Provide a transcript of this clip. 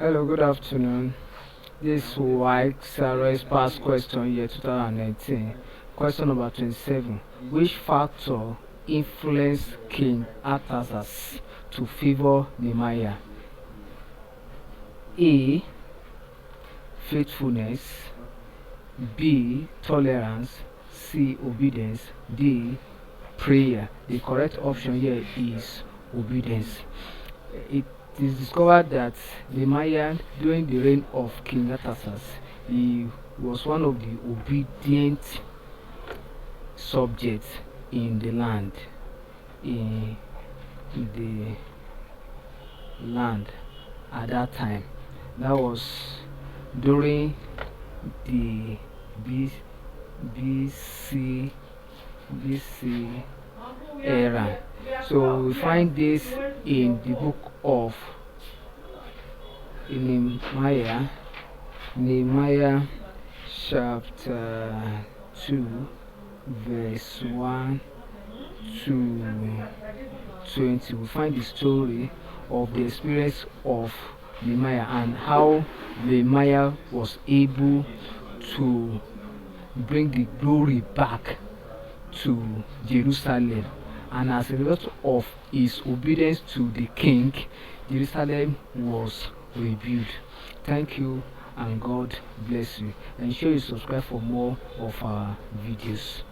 Hello, good afternoon. This is CRS PAST QUESTION year 2019. Question number 27. Which factor influenced King Artaxerxes to favor Nehemiah? A. Faithfulness. B. Tolerance. C. Obedience. D. Prayer. The correct option here is obedience. It is discovered that Nehemiah, during the reign of King Artaxerxes, he was one of the obedient subjects in the land. At that time. That was during the BC era. So we find this in the book of Nehemiah chapter 2 verse 1 to 20. We find the story of the experience of Nehemiah and how Nehemiah was able to bring the glory back to Jerusalem, and as a result of his obedience to the king, Jerusalem was rebuilt. Thank you and God bless you. Ensure you subscribe for more of our videos.